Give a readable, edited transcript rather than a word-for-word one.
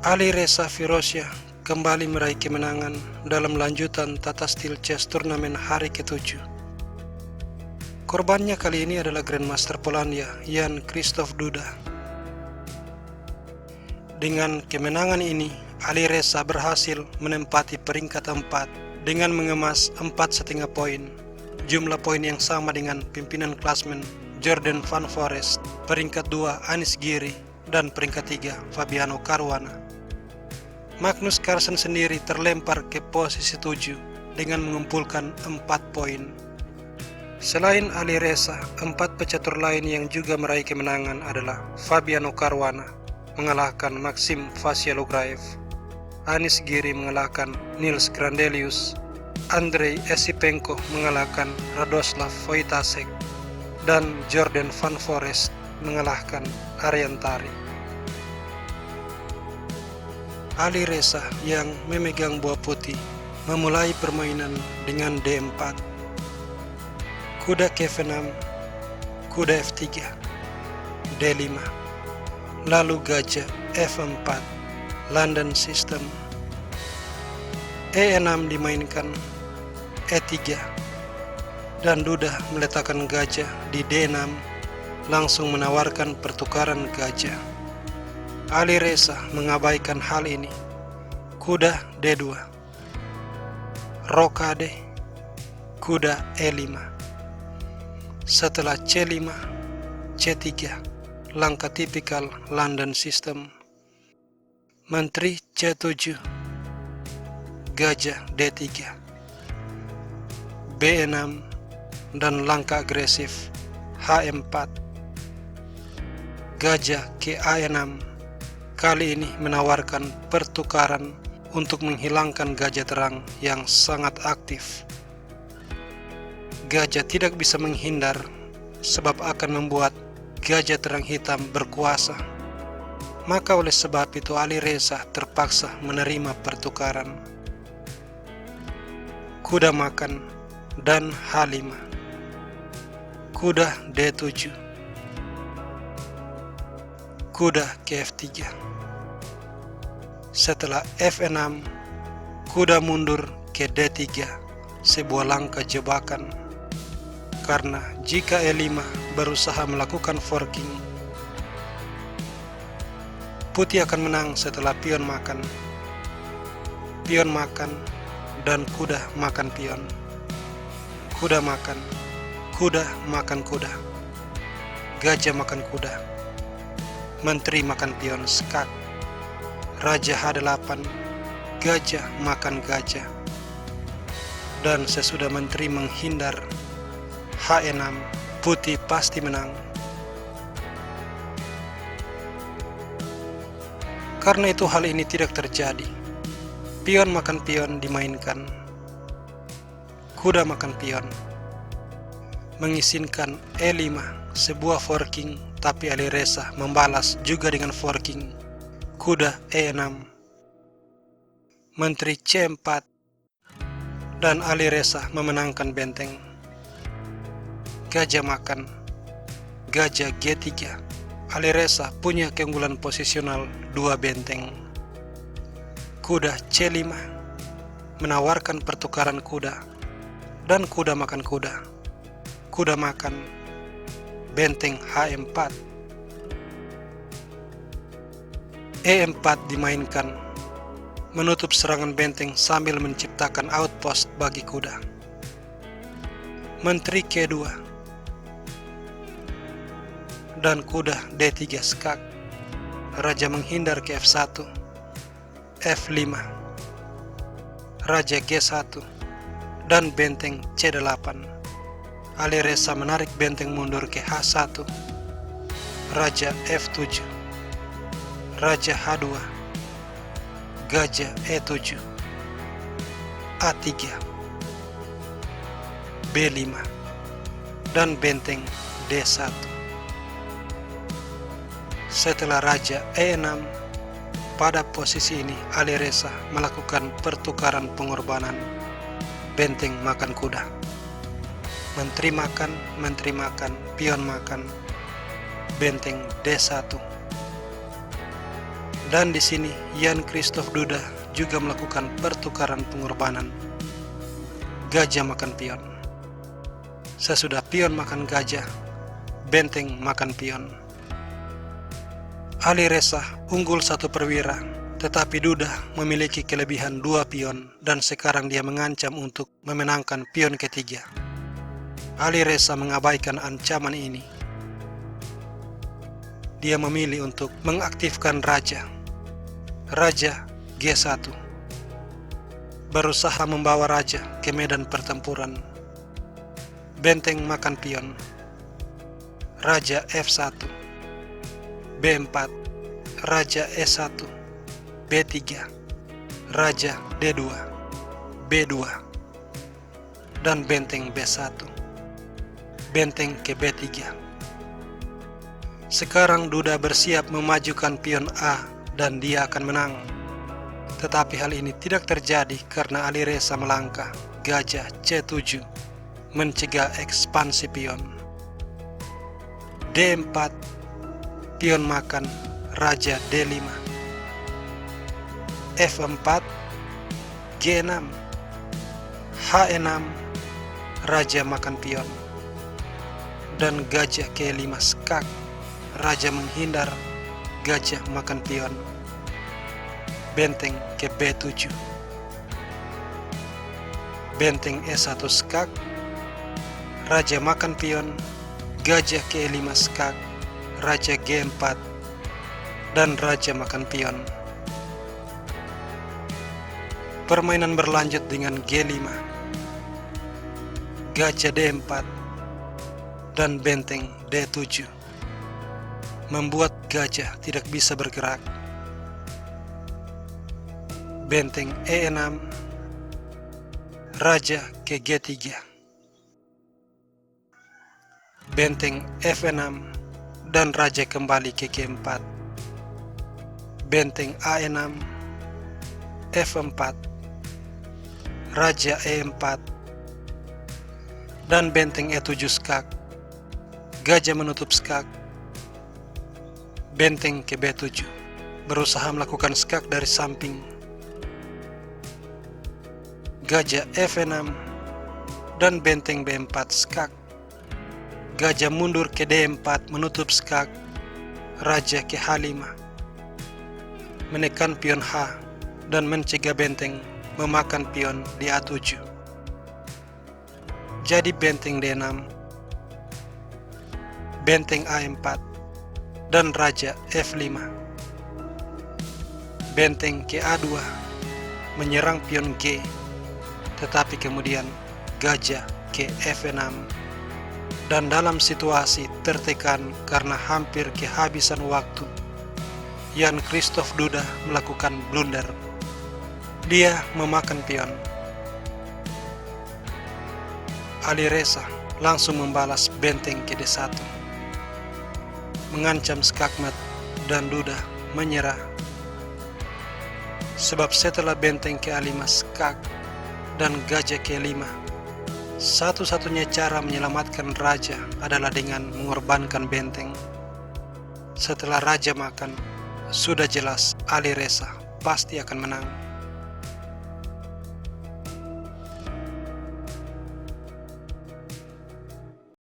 Ali Reza Firosyah kembali meraih kemenangan dalam lanjutan Tata Steel Chess turnamen hari ke-7. Korbannya kali ini adalah Grandmaster Polandia Jan Krzysztof Duda. Dengan kemenangan ini, Ali Reza berhasil menempati peringkat 4 dengan mengemas 4,5 poin, jumlah poin yang sama dengan pimpinan klasmen Jordan Van Foreest, peringkat 2 Anish Giri, dan peringkat 3 Fabiano Caruana. Magnus Carlsen sendiri terlempar ke posisi 7 dengan mengumpulkan 4 poin. Selain Ali Reza, 4 pecatur lain yang juga meraih kemenangan adalah Fabiano Caruana mengalahkan Maxim Vasyalograev, Anish Giri mengalahkan Nils Grandelius, Andrei Esipenko mengalahkan Radoslav Wojtaszek, dan Jordan Van Foreest mengalahkan Aryan Tari. Ali Reza yang memegang buah putih memulai permainan dengan D4, kuda ke F6, kuda F3, D5, lalu gajah F4, London System, E6 dimainkan, E3, dan Duda meletakkan gajah di D6, langsung menawarkan pertukaran gajah. Ali Reza mengabaikan hal ini, kuda D2, rokade, kuda E5. Setelah C5, C3, langkah tipikal London System. Menteri C7, gajah D3, B6, dan langkah agresif H4. Gajah ke A6 kali ini menawarkan pertukaran untuk menghilangkan gajah terang yang sangat aktif. Gajah tidak bisa menghindar sebab akan membuat gajah terang hitam berkuasa. Maka oleh sebab itu Ali Reza terpaksa menerima pertukaran. Kuda makan dan H5. Kuda D7. Kuda ke F3. Setelah F6, kuda mundur ke D3, sebuah langkah jebakan. Karena jika E5 berusaha melakukan forking, putih akan menang setelah pion makan, dan kuda makan pion. Kuda makan kuda, gajah makan kuda, menteri makan pion skak, raja H8, gajah makan gajah, dan sesudah menteri menghindar H6, putih pasti menang. Karena itu hal ini tidak terjadi. Pion makan pion dimainkan, kuda makan pion, mengizinkan E5, sebuah forking, tapi Ali Reza membalas juga dengan forking, kuda E6, menteri C4, dan Ali Reza memenangkan benteng. Gajah makan, gajah G3. Ali Reza punya keunggulan posisional 2 benteng. Kuda C5 menawarkan pertukaran kuda, dan kuda makan kuda. Kuda makan, benteng H4. E4 dimainkan, menutup serangan benteng sambil menciptakan outpost bagi kuda. Menteri K2 dan kuda D3 skak. Raja menghindar ke F1, F5, raja G1, dan benteng C8. Ali Reza menarik benteng mundur ke H1, raja F7, raja H2, gajah E7, A3, B5, dan benteng D1. Setelah raja E6, pada posisi ini Ali Reza melakukan pertukaran pengorbanan, benteng makan kuda, menteri makan, pion makan, benteng D1, Dan di sini Jan Christoph Duda juga melakukan pertukaran pengorbanan. Gajah makan pion. Sesudah pion makan gajah, benteng makan pion. Ali Reza unggul 1 perwira, tetapi Duda memiliki kelebihan 2 pion dan sekarang dia mengancam untuk memenangkan pion ketiga. Ali Reza mengabaikan ancaman ini. Dia memilih untuk mengaktifkan Raja G1, berusaha membawa Raja ke medan pertempuran. Benteng makan pion. Raja F1, B4, Raja E1, B3, Raja D2, B2, dan benteng B1, benteng ke B3. Sekarang Duda bersiap memajukan pion A dan dia akan menang. Tetapi hal ini tidak terjadi karena Ali Reza melangkah gajah C7 mencegah ekspansi pion. D4, pion makan Raja D5. F4, G6, H6, Raja makan pion. Dan gajah K5 skak. Raja menghindar, gajah makan pion. Benteng ke B7. Benteng E1 skak. Raja makan pion, gajah K5 skak. Raja G4 dan Raja makan pion. Permainan berlanjut dengan G5, gajah D4 dan benteng D7, membuat gajah tidak bisa bergerak. Benteng E6, Raja ke G3. Benteng F6 dan Raja kembali ke G4. Benteng A6, F4, Raja E4, dan benteng E7 skak. Gajah menutup skak. Benteng ke B7, berusaha melakukan skak dari samping. Gajah F6 dan benteng B4 skak. Gajah mundur ke D4 menutup skak. Raja ke H5, menekan pion H dan mencegah benteng memakan pion di A7. Jadi benteng D6, benteng A4, dan Raja F5. Benteng ke A2 menyerang pion G, tetapi kemudian gajah ke F6. Dan dalam situasi tertekan karena hampir kehabisan waktu, Jan Christoph Duda melakukan blunder. Dia memakan pion. Ali Reza langsung membalas benteng ke D1, mengancam skakmat, dan Duda menyerah. Sebab setelah benteng ke A5 skak dan gajah ke 5, satu-satunya cara menyelamatkan Raja adalah dengan mengorbankan benteng. Setelah Raja makan, sudah jelas Ali Reza pasti akan menang.